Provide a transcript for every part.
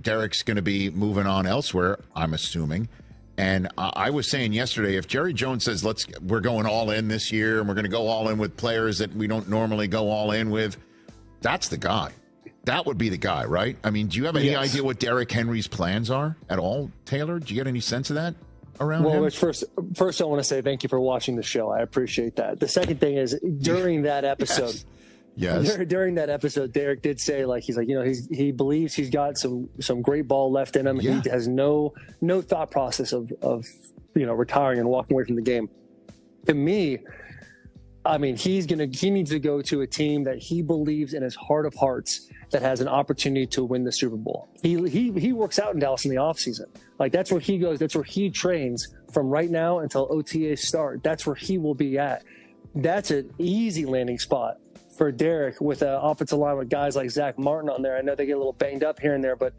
Derek's going to be moving on elsewhere, I'm assuming. And I was saying yesterday, if Jerry Jones says, we're going all in this year and we're going to go all in with players that we don't normally go all in with, that's the guy. That would be the guy, right? I mean, do you have any idea what Derrick Henry's plans are at all, Taylor? Do you get any sense of that around him? Well, first I want to say thank you for watching the show. I appreciate that. The second thing is, during that episode, yes. During that episode, Derek did say, he believes he's got some great ball left in him. Yeah. He has no thought process of retiring and walking away from the game. To me, I mean, he needs to go to a team that he believes in his heart of hearts that has an opportunity to win the Super Bowl. He works out in Dallas in the offseason. Like, that's where he goes. That's where he trains from right now until OTAs start. That's where he will be at. That's an easy landing spot for Derek with an offensive line with guys like Zach Martin on there. I know they get a little banged up here and there, but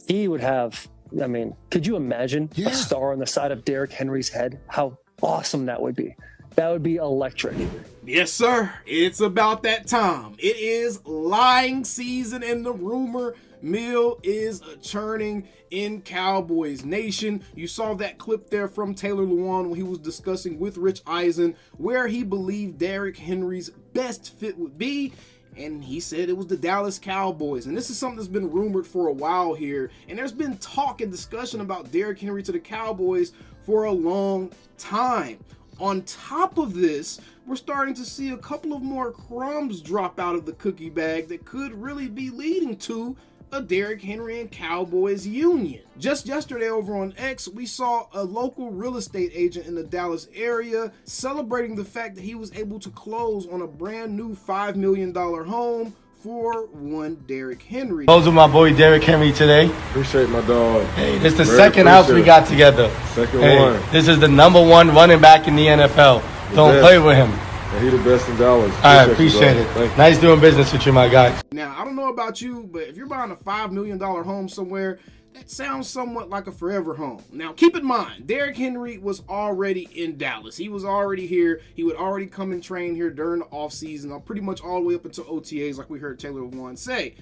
he would have, I mean, could you imagine a star on the side of Derrick Henry's head? How awesome that would be. That would be electric. Yes, sir. It's about that time. It is lying season and the rumor mill is churning in Cowboys Nation. You saw that clip there from Taylor Lewan when he was discussing with Rich Eisen where he believed Derrick Henry's best fit would be. And he said it was the Dallas Cowboys. And this is something that's been rumored for a while here. And there's been talk and discussion about Derrick Henry to the Cowboys for a long time. On top of this, we're starting to see a couple of more crumbs drop out of the cookie bag that could really be leading to a Derrick Henry and Cowboys union. Just yesterday over on X, we saw a local real estate agent in the Dallas area celebrating the fact that he was able to close on a brand new $5 million home for one Derrick Henry. Close with my boy Derrick Henry today. Appreciate my dog. Hey, this is the second house we got together. Second one. This is the number one running back in the NFL. Don't play with him. And he the best in Dallas. Appreciate it. Nice doing business with you, my guy. Now, I don't know about you, but if you're buying a $5 million home somewhere, that sounds somewhat like a forever home. Now, keep in mind, Derrick Henry was already in Dallas. He was already here. He would already come and train here during the offseason, pretty much all the way up until OTAs, like we heard Taylor Lewan say.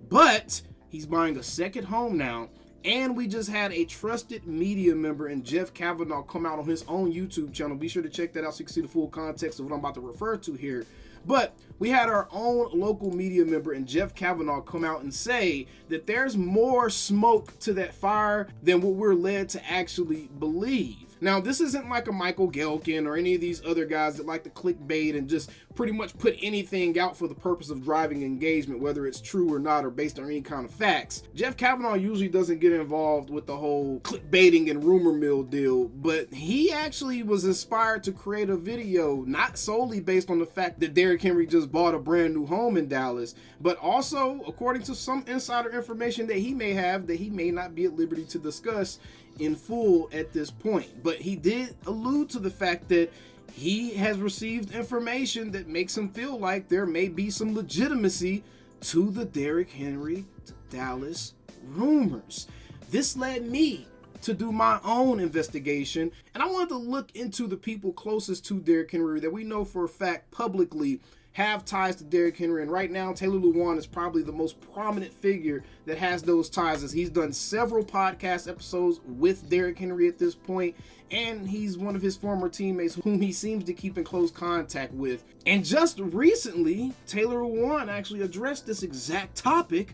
But he's buying a second home now, and we just had a trusted media member in Jeff Kavanaugh come out on his own YouTube channel. Be sure to check that out so you can see the full context of what I'm about to refer to here. But we had our own local media member in Jeff Kavanaugh come out and say that there's more smoke to that fire than what we're led to actually believe. Now, this isn't like a Michael Gehlken or any of these other guys that like to clickbait and just pretty much put anything out for the purpose of driving engagement, whether it's true or not or based on any kind of facts. Jeff Kavanaugh usually doesn't get involved with the whole clickbaiting and rumor mill deal, but he actually was inspired to create a video not solely based on the fact that Derrick Henry just bought a brand new home in Dallas, but also according to some insider information that he may have that he may not be at liberty to discuss in full at this point. But he did allude to the fact that he has received information that makes him feel like there may be some legitimacy to the Derrick Henry to Dallas rumors. This led me to do my own investigation, and I wanted to look into the people closest to Derrick Henry that we know for a fact publicly have ties to Derrick Henry. And right now, Taylor Lewan is probably the most prominent figure that has those ties, as he's done several podcast episodes with Derrick Henry at this point, and he's one of his former teammates whom he seems to keep in close contact with. And just recently, Taylor Lewan actually addressed this exact topic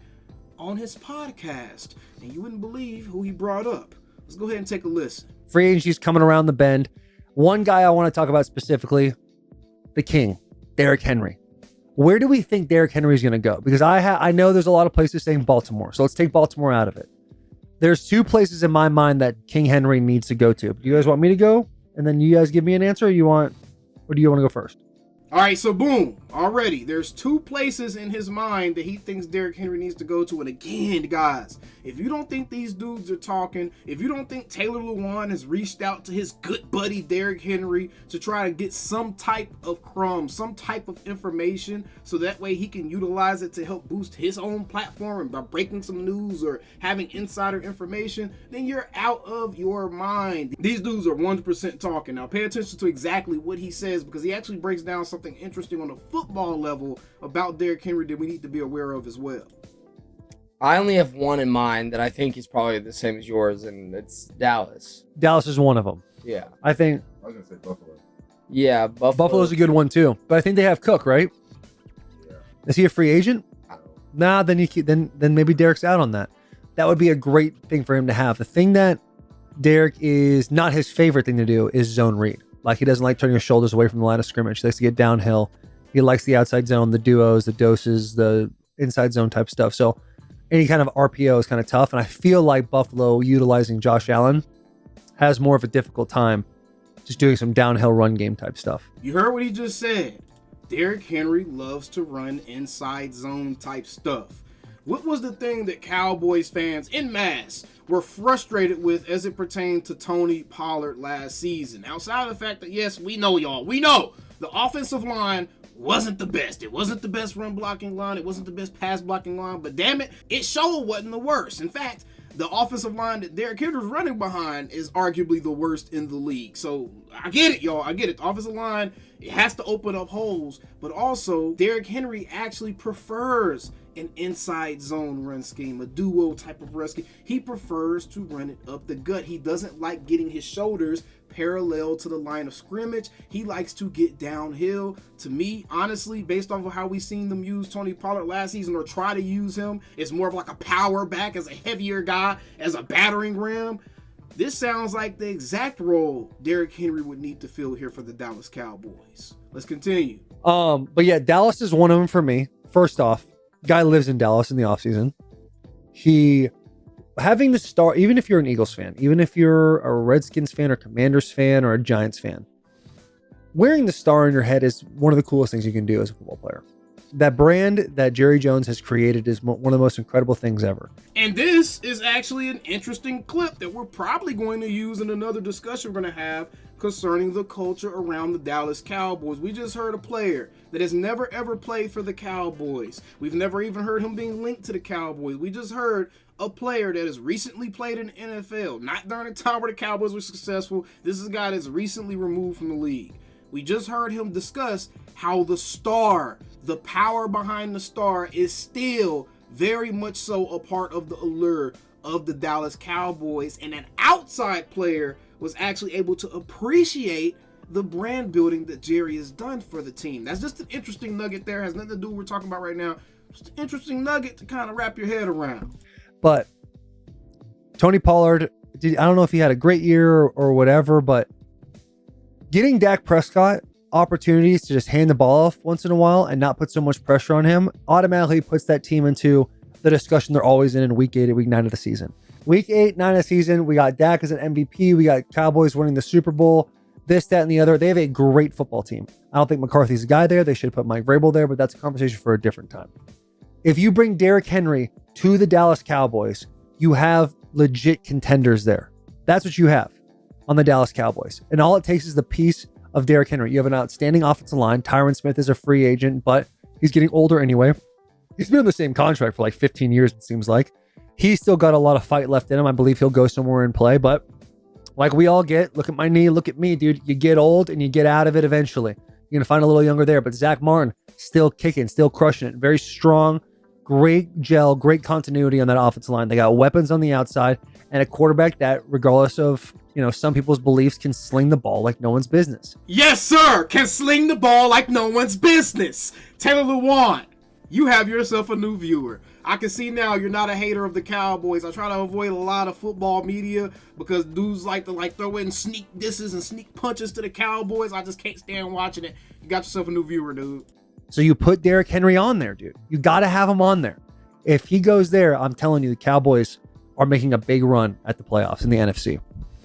on his podcast, and you wouldn't believe who he brought up. Let's go ahead and take a listen. Free agency's coming around the bend. One guy I want to talk about specifically, the king, Derrick Henry. Where do we think Derrick Henry is going to go? Because I know there's a lot of places saying Baltimore. So let's take Baltimore out of it. There's two places in my mind that King Henry needs to go to. Do you guys want me to go? And then you guys give me an answer, or do you want to go first? All right, so boom, already there's two places in his mind that he thinks Derrick Henry needs to go to. And again, guys, if you don't think these dudes are talking, if you don't think Taylor Lewan has reached out to his good buddy Derrick Henry to try to get some type of crumbs, some type of information, so that way he can utilize it to help boost his own platform by breaking some news or having insider information, then you're out of your mind. These dudes are 100% talking. Now pay attention to exactly what he says, because he actually breaks down something interesting on a football level about Derrick Henry that we need to be aware of as well. I only have one in mind that I think is probably the same as yours, and it's Dallas. Dallas is one of them. Yeah. I think I was gonna say Buffalo. Yeah, Buffalo's a good one too. But I think they have Cook, right? Yeah. Is he a free agent? Nah, then then maybe Derek's out on that. That would be a great thing for him to have. The thing that Derek is not his favorite thing to do is zone read. Like, he doesn't like turning his shoulders away from the line of scrimmage. He likes to get downhill. He likes the outside zone, the duos, the doses, the inside zone type stuff. So any kind of RPO is kind of tough. And I feel like Buffalo, utilizing Josh Allen, has more of a difficult time just doing some downhill run game type stuff. You heard what he just said. Derrick Henry loves to run inside zone type stuff. What was the thing that Cowboys fans en masse were frustrated with as it pertained to Tony Pollard last season? Outside of the fact that, yes, we know the offensive line wasn't the best. It wasn't the best run blocking line. It wasn't the best pass blocking line. But damn it, it sure wasn't the worst. In fact, the offensive line that Derrick Henry's running behind is arguably the worst in the league. So I get it, y'all. I get it. The offensive line, it has to open up holes. But also, Derrick Henry actually prefers an inside zone run scheme, a duo type of run scheme. He prefers to run it up the gut. He doesn't like getting his shoulders parallel to the line of scrimmage. He likes to get downhill. To me, honestly, based off of how we seen them use Tony Pollard last season or try to use him, it's more of like a power back as a heavier guy, as a battering ram. This sounds like the exact role Derrick Henry would need to fill here for the Dallas Cowboys. Let's continue. But yeah, Dallas is one of them for me. First off, guy lives in Dallas in the offseason. He having the star, even if you're an Eagles fan, even if you're a Redskins fan or Commanders fan or a Giants fan, wearing the star in your head is one of the coolest things you can do as a football player. That brand that Jerry Jones has created is one of the most incredible things ever. And this is actually an interesting clip that we're probably going to use in another discussion we're going to have concerning the culture around the Dallas Cowboys. We just heard a player that has never ever played for the Cowboys. We've never even heard him being linked to the Cowboys. We just heard a player that has recently played in the NFL, not during the time where the Cowboys were successful. This is a guy that's recently removed from the league. We just heard him discuss how the star, the power behind the star, is still very much so a part of the allure of the Dallas Cowboys, and an outside player was actually able to appreciate the brand building that Jerry has done for the team. That's just an interesting nugget there. Has nothing to do with what we're talking about right now. Just an interesting nugget to kind of wrap your head around. But Tony Pollard, I don't know if he had a great year or whatever, but getting Dak Prescott opportunities to just hand the ball off once in a while and not put so much pressure on him automatically puts that team into the discussion they're always in week 8 and week 9 of the season. Week 8, 9 of the season, we got Dak as an MVP. We got Cowboys winning the Super Bowl, this, that, and the other. They have a great football team. I don't think McCarthy's the guy there. They should have put Mike Vrabel there, but that's a conversation for a different time. If you bring Derrick Henry to the Dallas Cowboys, you have legit contenders there. That's what you have on the Dallas Cowboys. And all it takes is the piece of Derrick Henry. You have an outstanding offensive line. Tyron Smith is a free agent, but he's getting older anyway. He's been on the same contract for like 15 years, it seems like. He's still got a lot of fight left in him. I believe he'll go somewhere and play, but like we all get, look at my knee, look at me, dude. You get old and you get out of it eventually. You're going to find a little younger there, but Zach Martin still kicking, still crushing it. Very strong, great gel, great continuity on that offensive line. They got weapons on the outside and a quarterback that, regardless of, some people's beliefs, can sling the ball like no one's business. Yes, sir, can sling the ball like no one's business. Taylor Lewan, you have yourself a new viewer. I can see now you're not a hater of the Cowboys. I try to avoid a lot of football media because dudes like to throw in sneak disses and sneak punches to the Cowboys. I just can't stand watching it. You got yourself a new viewer, dude. So you put Derrick Henry on there, dude. You got to have him on there. If he goes there, I'm telling you, the Cowboys are making a big run at the playoffs in the NFC.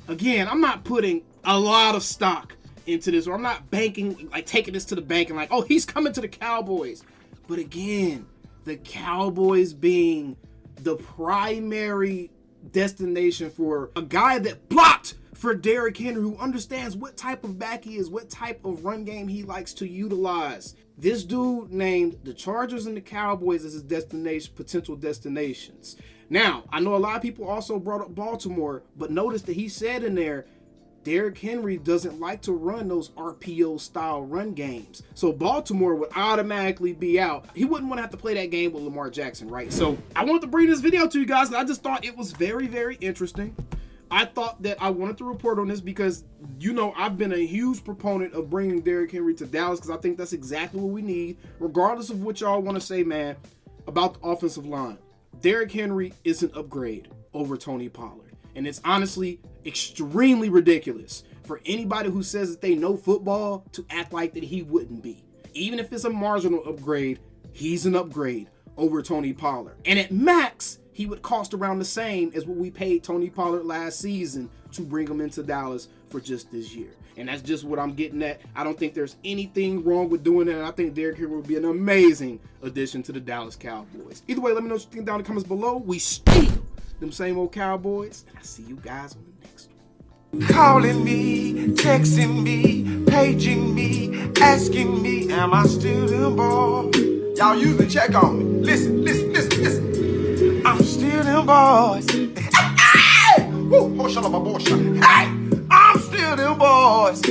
Again, I'm not putting a lot of stock into this, or I'm not banking, taking this to the bank and oh, he's coming to the Cowboys. But again, the Cowboys being the primary destination for a guy that blocked for Derrick Henry, who understands what type of back he is, what type of run game he likes to utilize. This dude named the Chargers and the Cowboys as his potential destinations. Now, I know a lot of people also brought up Baltimore, but notice that he said in there, Derrick Henry doesn't like to run those RPO style run games. So Baltimore would automatically be out. He wouldn't want to have to play that game with Lamar Jackson, right? So I wanted to bring this video to you guys. I just thought it was very, very interesting. I thought that I wanted to report on this because, you know, I've been a huge proponent of bringing Derrick Henry to Dallas because I think that's exactly what we need, regardless of what y'all want to say, man, about the offensive line. Derrick Henry is an upgrade over Tony Pollard. And it's honestly extremely ridiculous for anybody who says that they know football to act like that he wouldn't be. Even if it's a marginal upgrade, he's an upgrade over Tony Pollard. And at max, he would cost around the same as what we paid Tony Pollard last season to bring him into Dallas for just this year. And that's just what I'm getting at. I don't think there's anything wrong with doing that. And I think Derrick Henry would be an amazing addition to the Dallas Cowboys. Either way, let me know what you think down in the comments below. We still them same old Cowboys. And I see you guys on the next one. Calling me, texting me, paging me, asking me, am I still them boys? Y'all usually check on me. Listen. I'm still them boys. Hey! Woo! Hey! I'm still them boys.